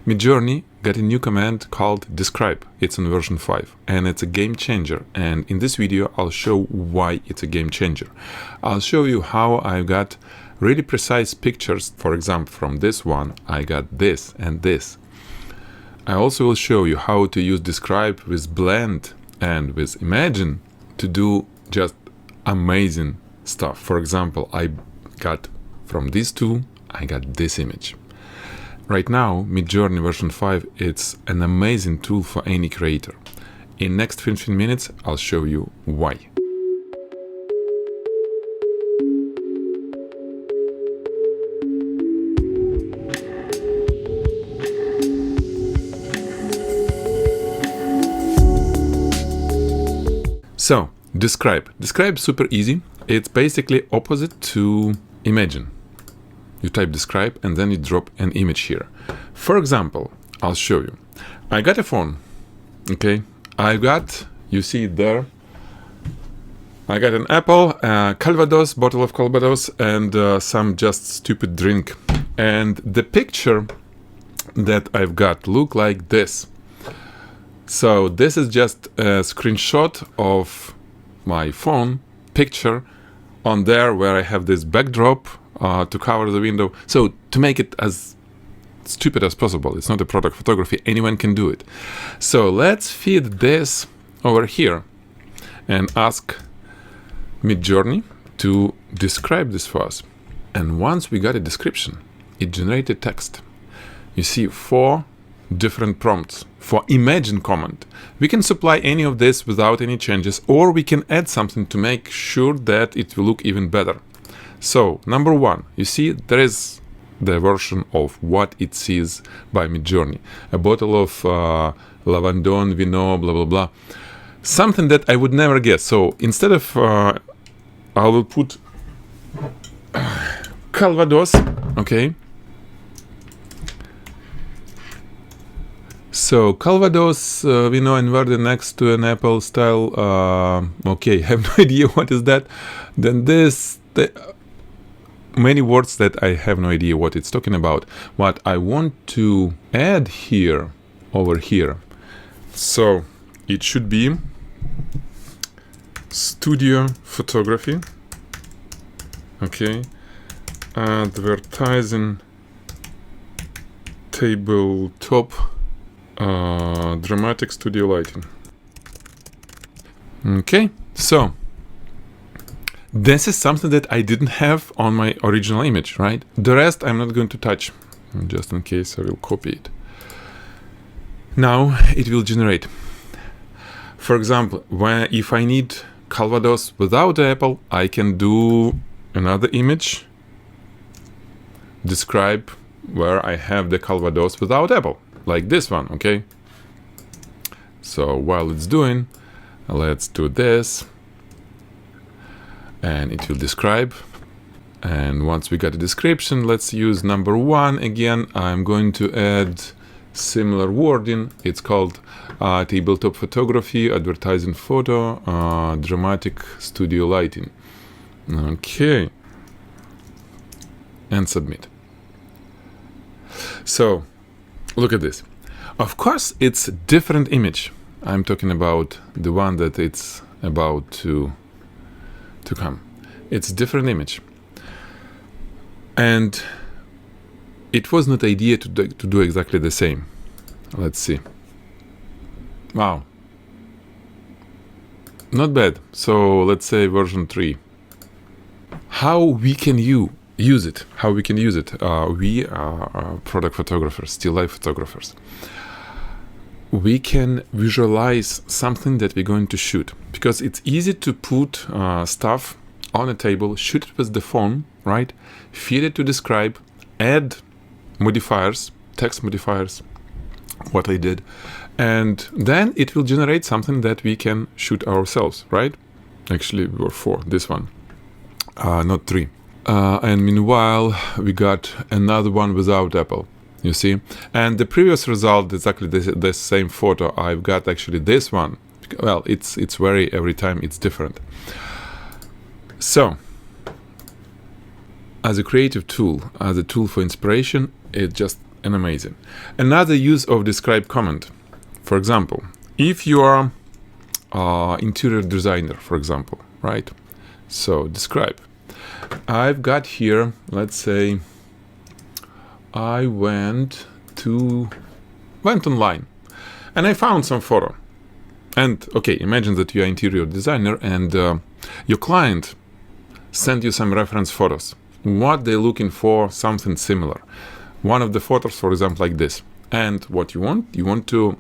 MidJourney got a new command called describe. It's on version 5 and it's a game changer. And in this video, I'll show why it's a game changer. I'll show you how I got really precise pictures. For example, from this one, I got this and this. I also will show you how to use describe with blend and with imagine to do just amazing stuff. For example, I got from these two, I got this image. Right now, MidJourney version 5, it's an amazing tool for any creator. In next 15 minutes, I'll show you why. So, describe. Describe super easy. It's basically opposite to imagine. You type describe and then you drop an image here. For example, I'll show you. I got a phone, okay? I got, you see it there, I got an apple, Calvados, bottle of Calvados, and some just stupid drink. And the picture that I've got look like this. So this is just a screenshot of my phone picture on there where I have this backdrop to cover the window. So to make it as stupid as possible, it's not a product photography, anyone can do it. So let's feed this over here and ask MidJourney to describe this for us. And once we got a description, it generated text. You see 4 different prompts for imagine command. We can supply any of this without any changes, or we can add something to make sure that it will look even better. So, number 1, you see there is the version of what it sees by MidJourney. A bottle of Lavandon, Vino, blah, blah, blah. Something that I would never guess. So, instead of, I will put Calvados, okay? So, Calvados, Vino and Verde next to an apple style, okay, have no idea what is that. Then this, many words that I have no idea what it's talking about. What I want to add here, over here. So it should be studio photography. Okay. Advertising tabletop dramatic studio lighting. Okay. So this is something that I didn't have on my original image, right? The rest I'm not going to touch, just in case I will copy it. Now it will generate. For example, if I need Calvados without the apple, I can do another image, describe where I have the Calvados without apple, like this one, okay? So while it's doing, let's do this. And it will describe. And once we got a description, let's use number 1 again. I'm going to add similar wording. It's called tabletop photography, advertising photo, dramatic studio lighting. Okay. And submit. So look at this. Of course, it's a different image. I'm talking about the one that it's about to come. It's a different image. And it was not idea to do exactly the same. Let's see. Wow. Not bad. So let's say version 3. How we can use it? How we can use it? We are product photographers, still life photographers. We can visualize something that we're going to shoot, because it's easy to put stuff on a table, shoot it with the phone, right? Feed it to describe, add modifiers, text modifiers, what I did, and then it will generate something that we can shoot ourselves, right? Actually, we were 4, this one, not 3. And meanwhile, we got another one without apple. You see, and the previous result is exactly the same photo. I've got actually this one. Well, it's very, every time it's different. So as a creative tool, as a tool for inspiration, it's just and amazing. Another use of describe command. For example, if you are interior designer, for example, right? So describe. I've got here, let's say, I went online and I found some photo. And okay, imagine that you are interior designer and your client sent you some reference photos. What they're looking for, something similar. One of the photos, for example, like this. And what you want to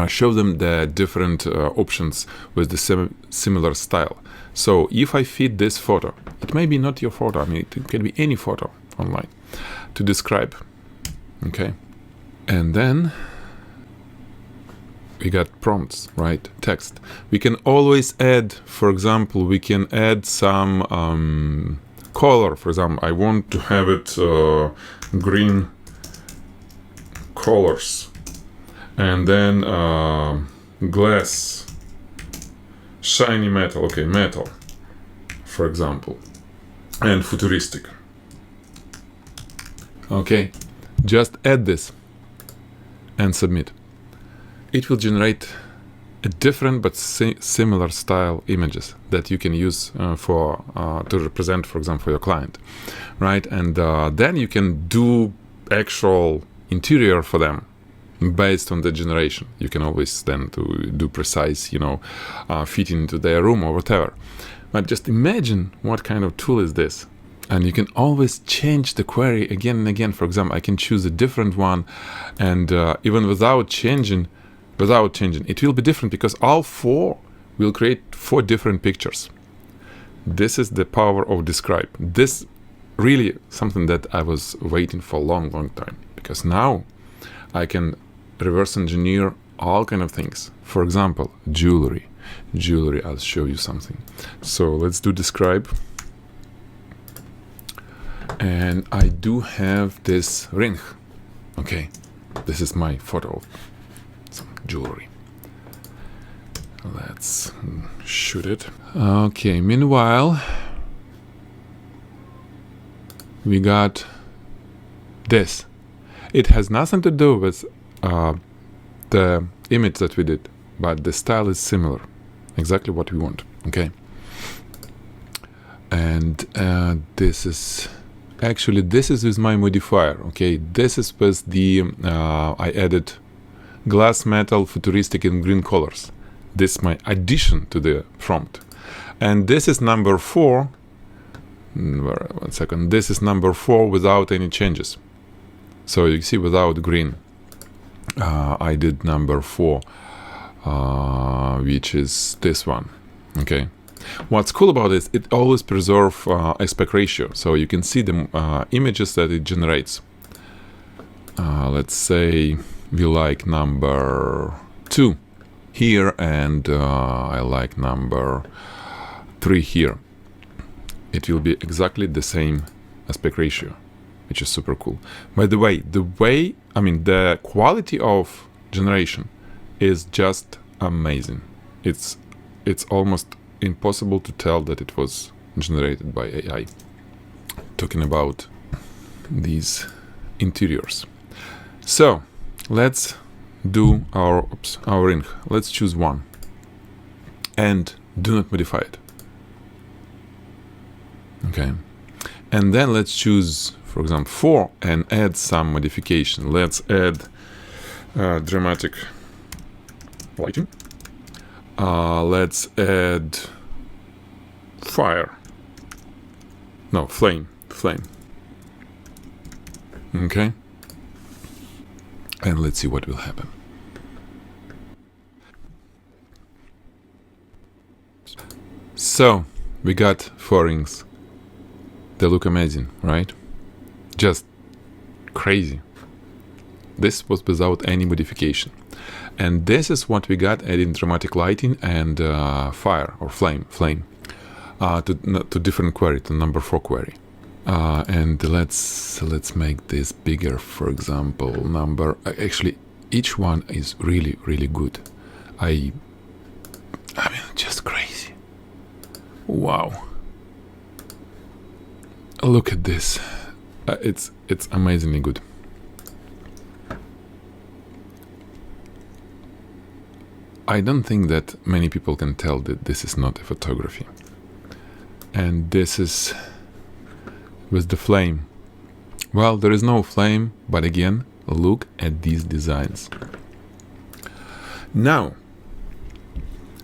show them the different options with the similar style. So if I feed this photo, it may be not your photo, I mean, it can be any photo online, to describe, okay? And then we got prompts, right? Text. We can always add, for example, we can add some color. For example, I want to have it green colors. And then glass, shiny metal, okay, metal, for example, and futuristic. Okay, just add this and submit. It will generate a different but similar style images that you can use to represent, for example, your client, right? And then you can do actual interior for them based on the generation. You can always then do precise, fit into their room or whatever. But just imagine what kind of tool is this. And you can always change the query again and again. For example, I can choose a different one, and even without changing, it will be different because all four will create 4 different pictures. This is the power of describe. This really something that I was waiting for a long time, because now I can reverse engineer all kind of things. For example, jewelry, I'll show you something. So let's do describe. And I do have this ring. Okay, this is my photo of some jewelry. Let's shoot it. Okay, meanwhile, we got this. It has nothing to do with the image that we did, but the style is similar. Exactly what we want, okay? And this is with my modifier, okay? This is with the, I added glass, metal, futuristic, and green colors. This is my addition to the prompt. And this is number 4. One second. This is number 4 without any changes. So you see, without green, I did number 4, which is this one. Okay. What's cool about this, it always preserves aspect ratio, so you can see the images that it generates. Let's say we like number 2 here, and I like number 3 here. It will be exactly the same aspect ratio, which is super cool. By the way, the quality of generation is just amazing. It's almost impossible to tell that it was generated by AI. Talking about these interiors. So let's do our ring. Let's choose one and do not modify it. Okay. And then let's choose, for example, 4 and add some modification. Let's add dramatic lighting. Let's add flame. Okay. And let's see what will happen. So we got 4 rings. They look amazing, right? Just crazy. This was without any modification. And this is what we got adding dramatic lighting and fire or flame to different query, to number 4 query. And let's make this bigger. For example, actually each one is really, really good. I mean, just crazy. Wow. Look at this. It's amazingly good. I don't think that many people can tell that this is not a photography. And this is with the flame. Well, there is no flame, but again, look at these designs. Now,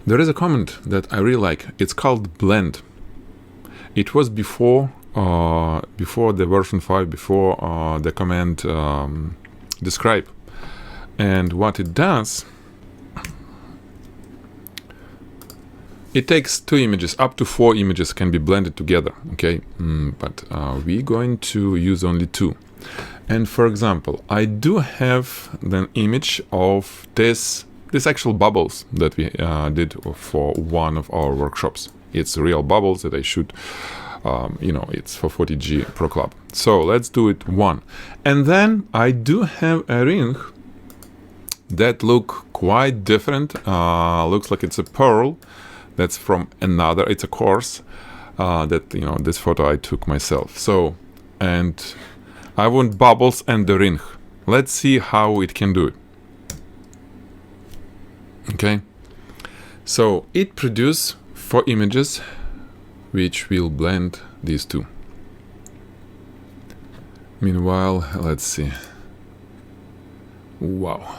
there is a comment that I really like. It's called blend. It was before the version 5, before the command describe. And what it does, it takes 2 images, up to 4 images can be blended together, okay? But we're going to use only 2. And for example, I do have the image of this actual bubbles that we did for one of our workshops. It's real bubbles that I shoot, it's for Photigy Pro Club. So let's do it 1. And then I do have a ring that look quite different. Looks like it's a pearl. That's from another, it's a course that, this photo I took myself. So, and I want bubbles and the ring. Let's see how it can do it. Okay. So it produces 4 images, which will blend these 2. Meanwhile, let's see. Wow.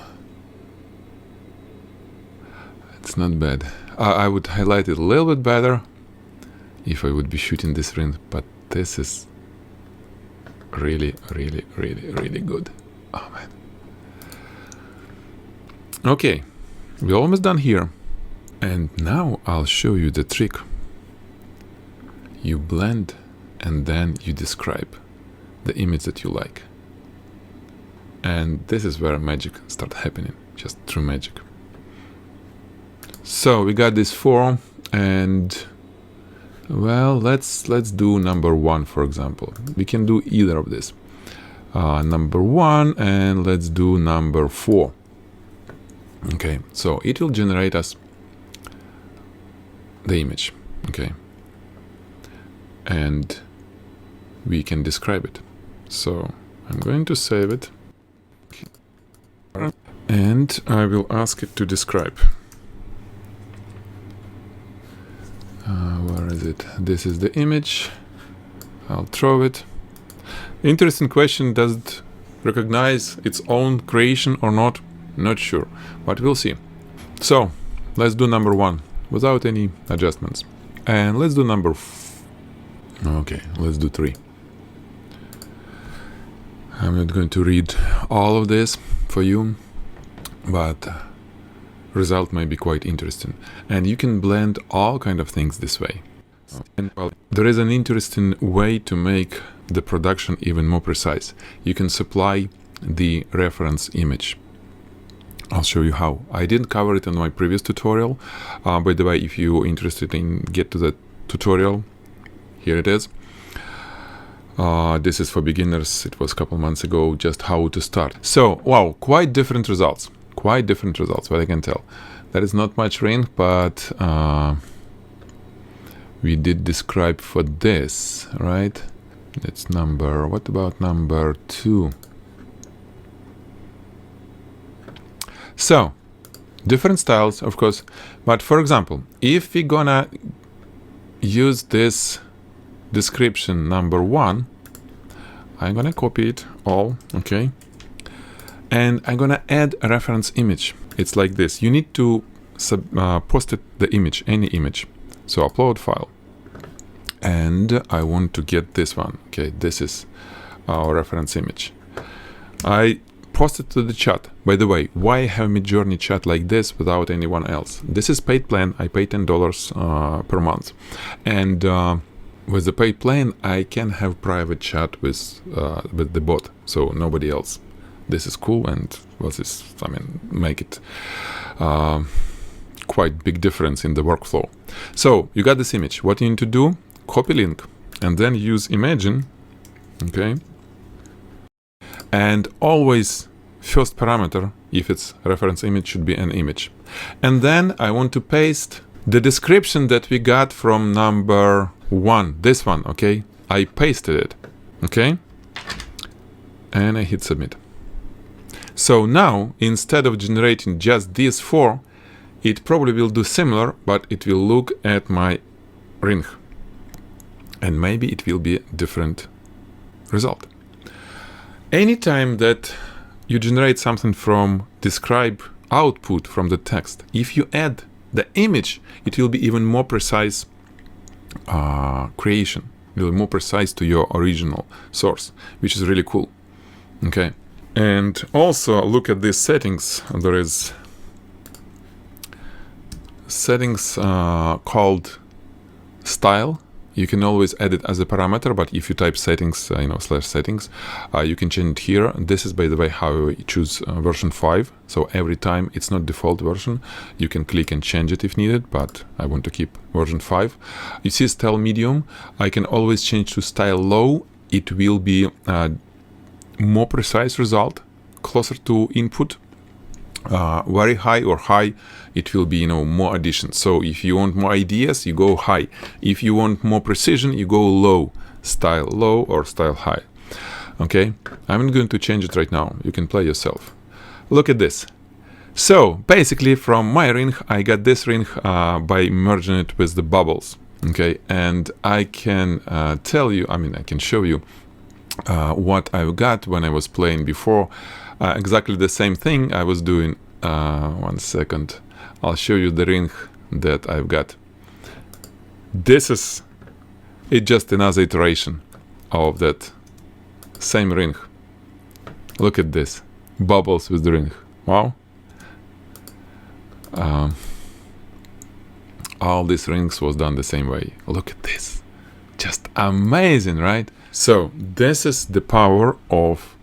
It's not bad. I would highlight it a little bit better if I would be shooting this ring, but this is really, really, really, really good. Oh man. Okay, we're almost done here. And now I'll show you the trick. You blend and then you describe the image that you like. And this is where magic starts happening, just true magic. So we got this 4, and well, let's do number 1, for example. We can do either of this. Number 1, and let's do number 4. Okay, so it will generate us the image. Okay, and we can describe it. So I'm going to save it, and I will ask it to describe. Where is it? This is the image. I'll throw it. Interesting question, does it recognize its own creation or not? Not sure, but we'll see. So let's do number 1 without any adjustments. And let's do number okay, let's do 3. I'm not going to read all of this for you, but result may be quite interesting. And you can blend all kind of things this way. And well, there is an interesting way to make the production even more precise. You can supply the reference image. I'll show you how. I didn't cover it in my previous tutorial. By the way, if you're interested in get to the tutorial, here it is. This is for beginners. It was a couple months ago, just how to start. So, wow, quite different results. Quite different results, what I can tell. There is not much ring, but we did describe for this, right? It's number, what about number 2? So, different styles, of course. But for example, if we're gonna use this description number 1, I'm gonna copy it all, okay? And I'm gonna add a reference image. It's like this. You need to post it, the image, any image. So upload file. And I want to get this one. Okay, this is our reference image. I posted to the chat. By the way, why have MidJourney chat like this without anyone else? This is paid plan. I pay $10 per month. And with the paid plan, I can have private chat with the bot, so nobody else. This is cool, and make it quite big difference in the workflow. So you got this image. What you need to do? Copy link, and then use Imagine. Okay. And always first parameter, if it's reference image, should be an image. And then I want to paste the description that we got from number 1. This one, okay? I pasted it, okay? And I hit submit. So now, instead of generating just these 4, it probably will do similar, but it will look at my ring. And maybe it will be a different result. Anytime that you generate something from describe output from the text, if you add the image, it will be even more precise creation, really more precise to your original source, which is really cool. Okay. And also look at these settings. There is settings called style. You can always add it as a parameter, but if you type settings, /settings, you can change it here. This is, by the way, how you choose version 5. So every time it's not default version, you can click and change it if needed, but I want to keep version 5. You see style medium. I can always change to style low. It will be a more precise result, closer to input. Very high or high, it will be more additions. So if you want more ideas, you go high. If you want more precision, you go low, style low or style high. Okay, I'm not going to change it right now. You can play yourself. Look at this. So basically from my ring, I got this ring by merging it with the bubbles. Okay, and I can tell you, I can show you what I've got when I was playing before. Exactly the same thing I was doing. 1 second. I'll show you the ring that I've got. This is just another iteration of that same ring. Look at this. Bubbles with the ring. Wow. All these rings was done the same way. Look at this. Just amazing, right? So this is the power of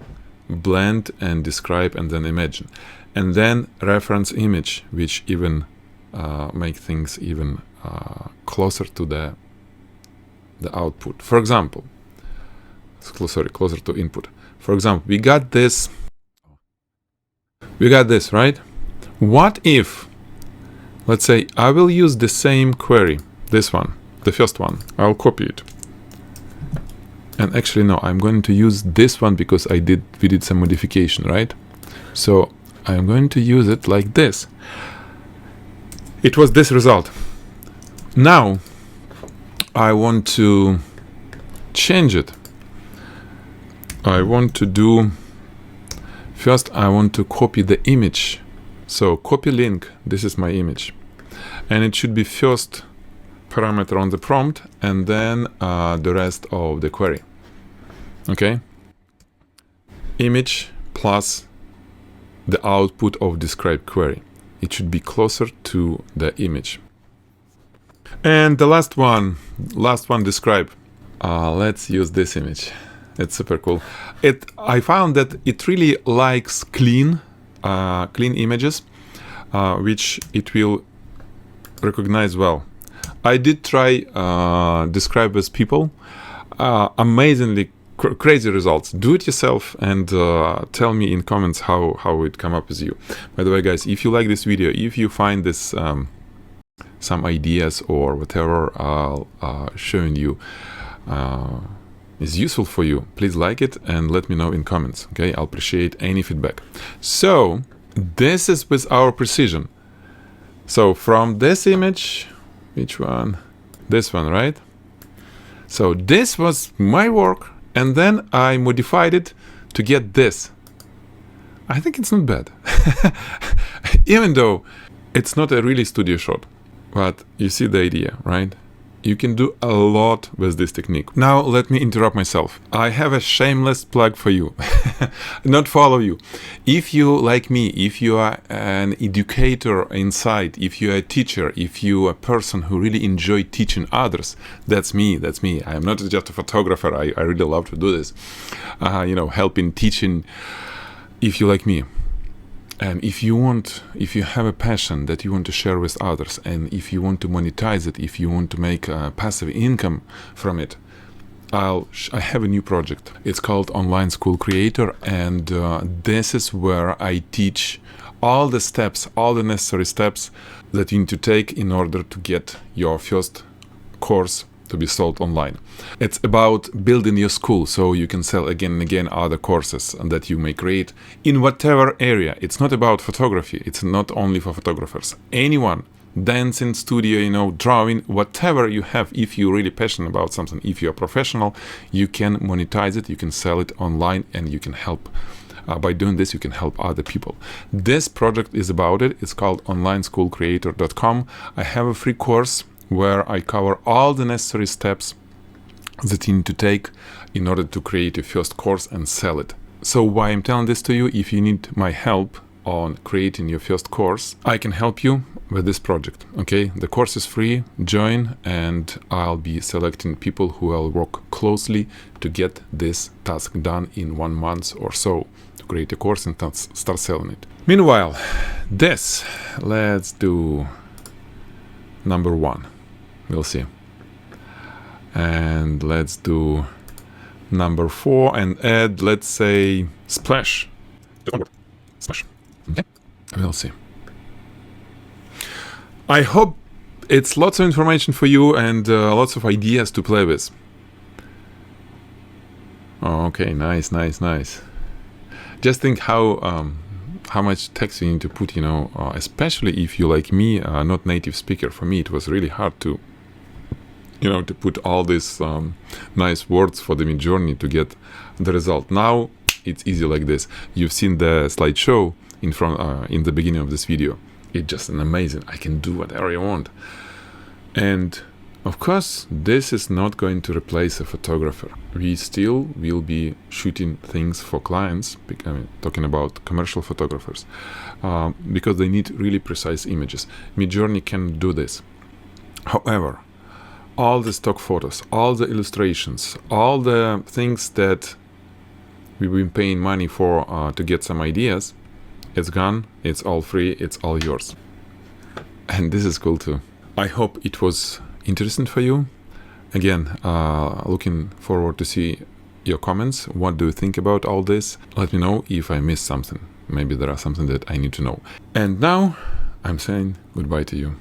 blend and describe and then imagine, and then reference image, which even make things even closer to the output. For example, closer to input. For example, we got this, right? What if, let's say, I will use the same query, this one, the first one, I'll copy it. And actually, no, I'm going to use this one because we did some modification, right? So I'm going to use it like this. It was this result. Now I want to change it. I want to do, first I want to copy the image. So copy link, this is my image. And it should be first parameter on the prompt and then the rest of the query. Okay, image plus the output of describe query. It should be closer to the image. And the last one, describe. Let's use this image. It's super cool. I found that it really likes clean images, which it will recognize well. I did try describe with people. Amazingly crazy results. Do it yourself and tell me in comments how it come up with you. By the way, guys, if you like this video, if you find this some ideas or whatever showing you is useful for you, please like it and let me know in comments. Okay, I'll appreciate any feedback. So this is with our precision. So from this image, which one? This one, right? So this was my work. And then I modified it to get this. I think it's not bad. Even though it's not a really studio shot. But you see the idea, right? You can do a lot with this technique. Now let me interrupt myself. I have a shameless plug for you. Not for all of you. If you, like me, if you are an educator inside, if you are a teacher, if you are a person who really enjoy teaching others, that's me. I am not just a photographer. I really love to do this. Helping, teaching. If you like me. And if you have a passion that you want to share with others, and if you want to monetize it, if you want to make passive income from it, I have a new project. It's called Online School Creator, and this is where I teach all the steps, all the necessary steps that you need to take in order to get your first course to be sold online. It's about building your school so you can sell again and again other courses that you may create in whatever area. It's not about photography. It's not only for photographers. Anyone, dancing, studio, you know, drawing, whatever you have, if you're really passionate about something, if you're a professional, you can monetize it, you can sell it online, and you can help. By doing this, you can help other people. This project is about it. It's called onlineschoolcreator.com. I have a free course where I cover all the necessary steps that you need to take in order to create your first course and sell it. So why I'm telling this to you, if you need my help on creating your first course, I can help you with this project. Okay, the course is free, join, and I'll be selecting people who will work closely to get this task done in 1 month or so, to create a course and start selling it. Meanwhile, let's do number 1. We'll see. And let's do number 4 and add, let's say, splash. Splash. Okay, we'll see. I hope it's lots of information for you and lots of ideas to play with. Oh, okay, nice. Just think how much text you need to put, you know, especially if you, like me, are not native speaker. For me, it was really hard to, you know, to put all these nice words for the MidJourney to get the result. Now it's easy like this. You've seen the slideshow in the beginning of this video. It's just an amazing. I can do whatever I want. And of course, this is not going to replace a photographer. We still will be shooting things for clients, I mean, talking about commercial photographers, because they need really precise images. MidJourney can do this. However, all the stock photos, all the illustrations, all the things that we've been paying money for to get some ideas, it's gone, it's all free, it's all yours. And this is cool too. I hope it was interesting for you. Again, looking forward to see your comments. What do you think about all this? Let me know if I missed something. Maybe there are something that I need to know. And now I'm saying goodbye to you.